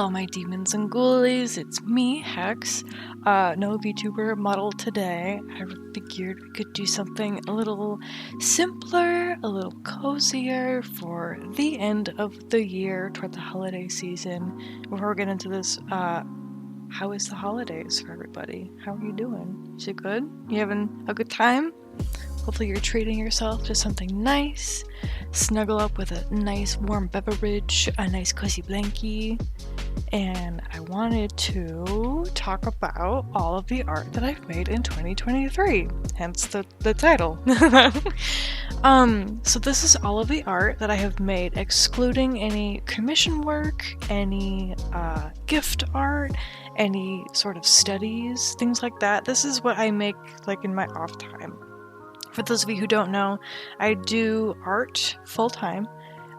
Hello my demons and ghoulies, it's me, Hex. No VTuber model today. I figured we could do something a little simpler, a little cozier for the end of the year toward the holiday season. Before we get into this, how is the holidays for everybody? How are you doing? Is it good? You having a good time? Hopefully you're treating yourself to something nice. Snuggle up with a nice warm beverage, a nice cozy blankie. And I wanted to talk about all of the art that I've made in 2023, hence the title. So this is all of the art that I have made, excluding any commission work, any gift art, any sort of studies, things like that. This is what I make like in my off time. For those of you who don't know, I do art full-time.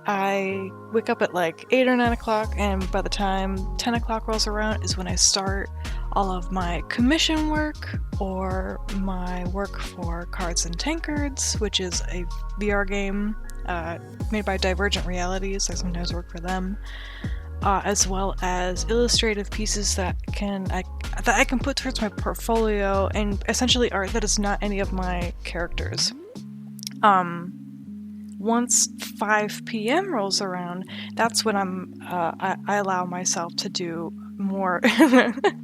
I wake up at like 8 or 9 o'clock, and by the time 10 o'clock rolls around is when I start all of my commission work or my work for Cards and Tankards, which is a VR game made by Divergent Realities. I sometimes work for them. As well as illustrative pieces that I can put towards my portfolio, and essentially art that is not any of my characters. Once 5 p.m. rolls around, that's when I allow myself to do more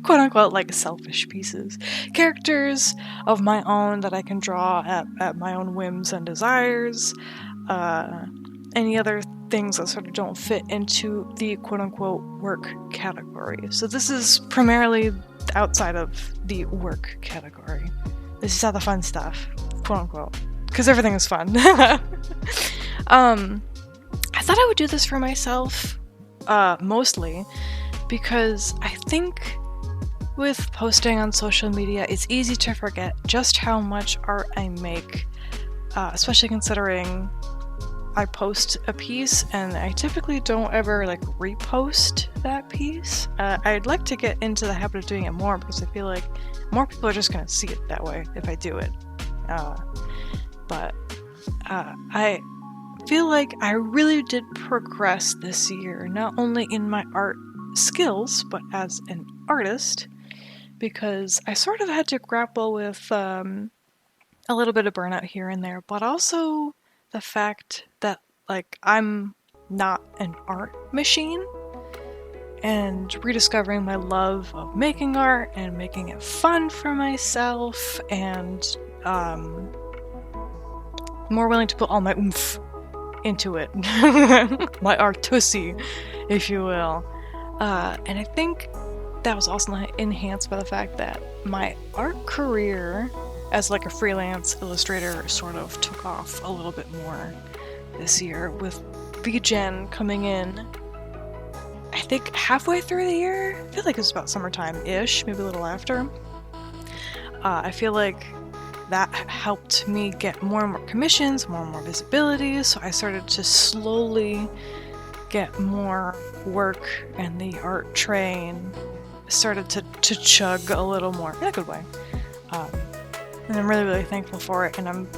quote-unquote like selfish pieces. Characters of my own that I can draw at my own whims and desires. Any other things that sort of don't fit into the quote-unquote work category. So this is primarily outside of the work category. This is all the fun stuff, quote-unquote, because everything is fun. I thought I would do this for myself, mostly, because I think with posting on social media, it's easy to forget just how much art I make, especially considering I post a piece and I typically don't ever like repost that piece. I'd like to get into the habit of doing it more because I feel like more people are just gonna see it that way if I do it. But I feel like I really did progress this year, not only in my art skills, but as an artist, because I sort of had to grapple with a little bit of burnout here and there, but also the fact that like I'm not an art machine, and rediscovering my love of making art and making it fun for myself, and more willing to put all my oomph into it. My artussy, if you will. And I think that was also enhanced by the fact that my art career as like a freelance illustrator sort of took off a little bit more this year, with VGen coming in, I think halfway through the year. I feel like it was about summertime-ish, maybe a little after. I feel like that helped me get more and more commissions, more and more visibility, so I started to slowly get more work, and the art train started to chug a little more, in a good way. And I'm really, really thankful for it, and I'm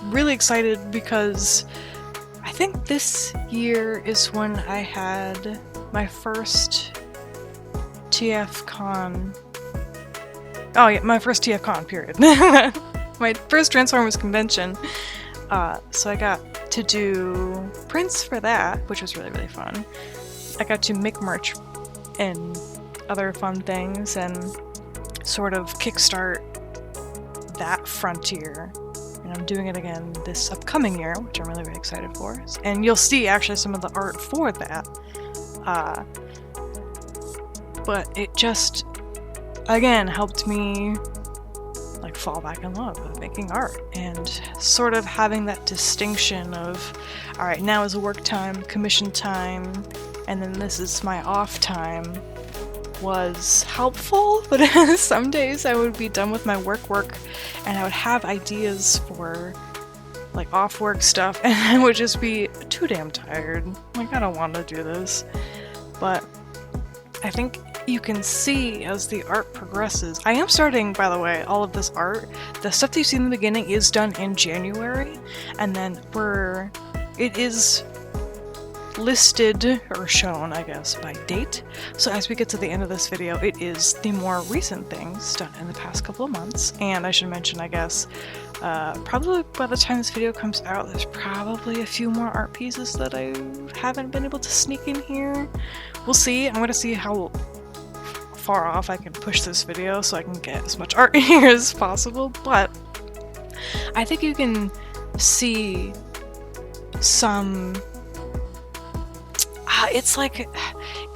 really excited because I think this year is when I had my first TFCon. Oh yeah, my first TFCon, period. My first Transformers convention. So I got to do prints for that, which was really, really fun. I got to make merch and other fun things and sort of kickstart that frontier, and I'm doing it again this upcoming year, which I'm really, really excited for. And you'll see actually some of the art for that. But it just, again, helped me like fall back in love with making art, and sort of having that distinction of, alright, now is work time, commission time, and then this is my off time, was helpful. But some days I would be done with my work and I would have ideas for like off work stuff, and I would just be too damn tired. Like, I don't want to do this. But I think you can see as the art progresses. I am starting, by the way, all of this art. The stuff that you see in the beginning is done in January, and then it is listed, or shown, I guess, by date. So as we get to the end of this video, it is the more recent things done in the past couple of months. And I should mention, I guess, probably by the time this video comes out, there's probably a few more art pieces that I haven't been able to sneak in here. We'll see. I'm going to see how far off I can push this video so I can get as much art in here as possible, but I think you can see some it's like,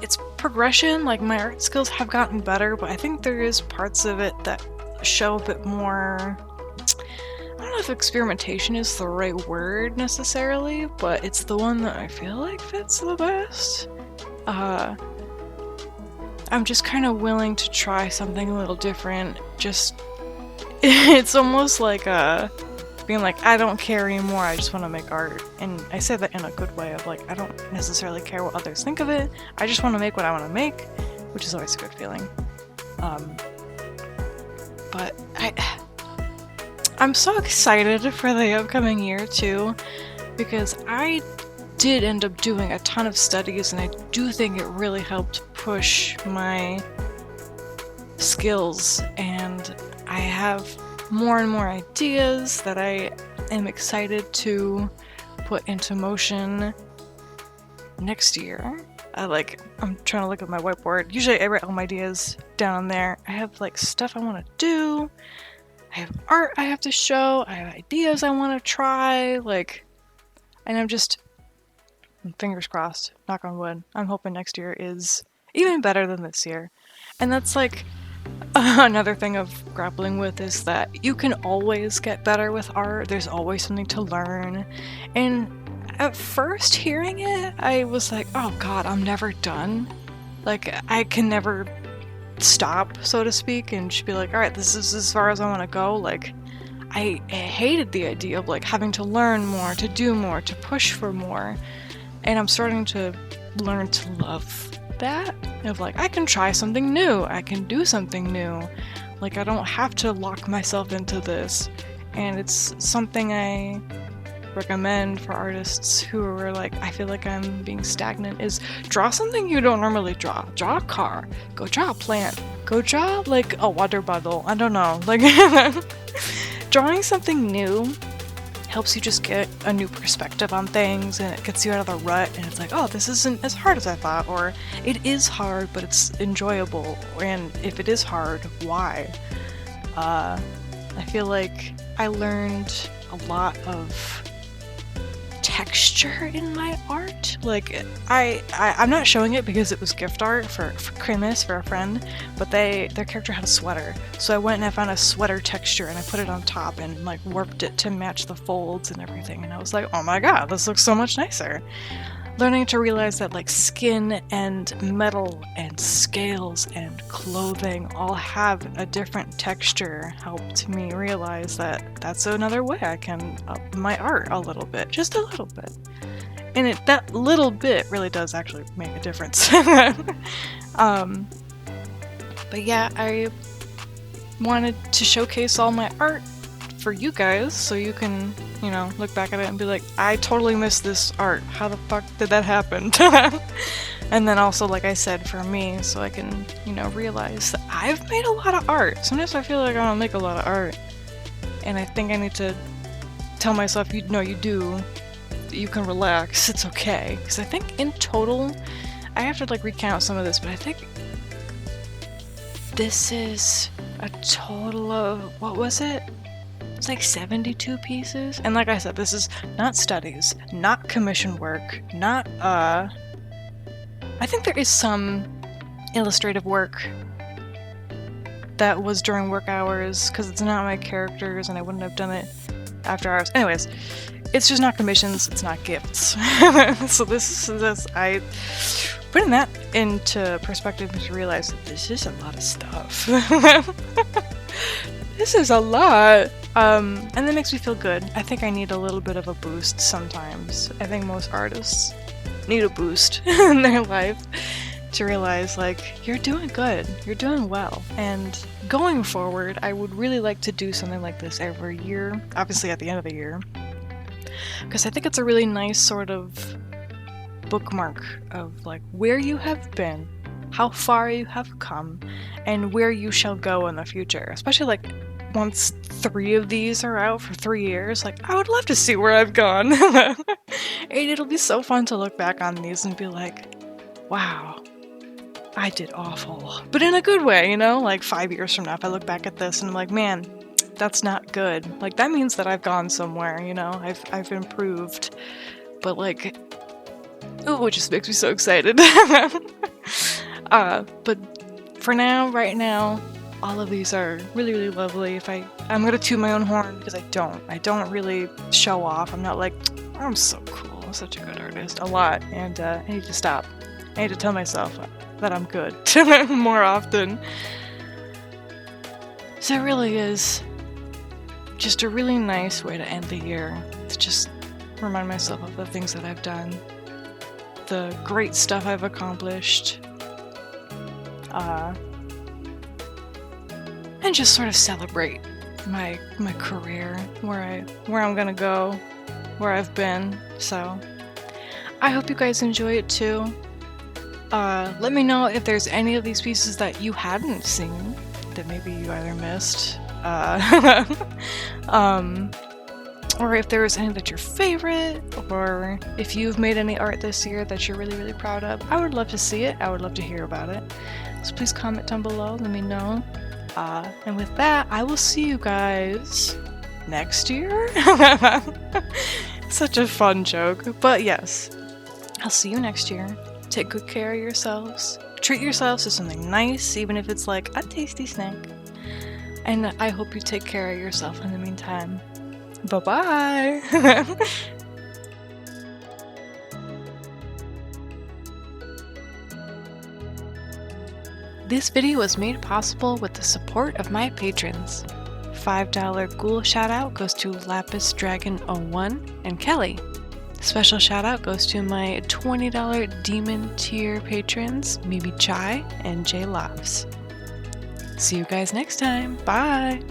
it's progression. Like, my art skills have gotten better, but I think there is parts of it that show a bit more, I don't know if experimentation is the right word necessarily, but it's the one that I feel like fits the best. I'm just kind of willing to try something a little different. Just, it's almost like being like, I don't care anymore, I just want to make art. And I say that in a good way of like, I don't necessarily care what others think of it, I just want to make what I want to make, which is always a good feeling. But I'm so excited for the upcoming year too, because I did end up doing a ton of studies, and I do think it really helped push my skills, and I have more and more ideas that I am excited to put into motion next year. I'm trying to look at my whiteboard. Usually I write all my ideas down there. I have like stuff I want to do, I have art I have to show, I have ideas I want to try, and I'm fingers crossed, knock on wood, I'm hoping next year is even better than this year. And that's like another thing of grappling with, is that you can always get better with art. There's always something to learn. And at first hearing it, I was like, oh god, I'm never done. Like, I can never stop, so to speak, and just be like, alright, this is as far as I want to go. Like, I hated the idea of like having to learn more, to do more, to push for more. And I'm starting to learn to love that, of like, I can try something new, I can do something new, like I don't have to lock myself into this. And it's something I recommend for artists who are like, I feel like I'm being stagnant, is draw something you don't normally draw. Draw a car, go draw a plant, go draw like a water bottle, I don't know, like drawing something new helps you just get a new perspective on things, and it gets you out of the rut, and it's like, oh, this isn't as hard as I thought, or it is hard but it's enjoyable, and if it is hard, why? I feel like I learned a lot of texture in my art. Like, I'm not showing it because it was gift art for Christmas for a friend, but their character had a sweater, so I went and I found a sweater texture and I put it on top and like warped it to match the folds and everything, and I was like, oh my god, this looks so much nicer. Learning to realize that like skin and metal and scales and clothing all have a different texture helped me realize that that's another way I can up my art a little bit, just a little bit. And that little bit really does actually make a difference. But yeah, I wanted to showcase all my art for you guys, so you can, look back at it and be like, I totally missed this art. How the fuck did that happen? And then also, like I said, for me, so I can, realize that I've made a lot of art. Sometimes I feel like I don't make a lot of art, and I think I need to tell myself, you do. You can relax. It's okay. Because I think in total, I have to like recount some of this, but I think this is a total of, what was it? It's like 72 pieces. And like I said, this is not studies, not commission work, not, I think there is some illustrative work that was during work hours, because it's not my characters and I wouldn't have done it after hours. Anyways, it's just not commissions, it's not gifts. So this, I putting that into perspective to realize that this is a lot of stuff. This is a lot. And that makes me feel good. I think I need a little bit of a boost sometimes. I think most artists need a boost in their life to realize, like, you're doing good, you're doing well. And going forward, I would really like to do something like this every year, obviously at the end of the year, because I think it's a really nice sort of bookmark of like where you have been, how far you have come, and where you shall go in the future. Especially like once 3 of these are out for 3 years, like I would love to see where I've gone. And it'll be so fun to look back on these and be like, wow, I did awful. But in a good way, you know? Like 5 years from now, if I look back at this and I'm like, man, that's not good. Like that means that I've gone somewhere, you know? I've improved. But like, oh, it just makes me so excited. But for now, right now, all of these are really, really lovely. I'm gonna toot my own horn because I don't really show off. I'm not like, I'm so cool, I'm such a good artist, a lot, and I need to stop. I need to tell myself that I'm good more often. So it really is just a really nice way to end the year, to just remind myself of the things that I've done, the great stuff I've accomplished, and just sort of celebrate my career, where I'm gonna go, where I've been. So I hope you guys enjoy it too. Let me know if there's any of these pieces that you hadn't seen that maybe you either missed, or if there was any that's your favorite, or if you've made any art this year that you're really, really proud of. I would love to see it. I would love to hear about it. So please comment down below, let me know. And with that, I will see you guys next year? Such a fun joke. But yes, I'll see you next year. Take good care of yourselves. Treat yourselves to something nice, even if it's like a tasty snack. And I hope you take care of yourself in the meantime. Bye-bye! This video was made possible with the support of my patrons. $5 Ghoul shoutout goes to Lapis Dragon 01 and Kelly. Special shoutout goes to my $20 Demon tier patrons, Mimi Chai and Jay Loves. See you guys next time. Bye!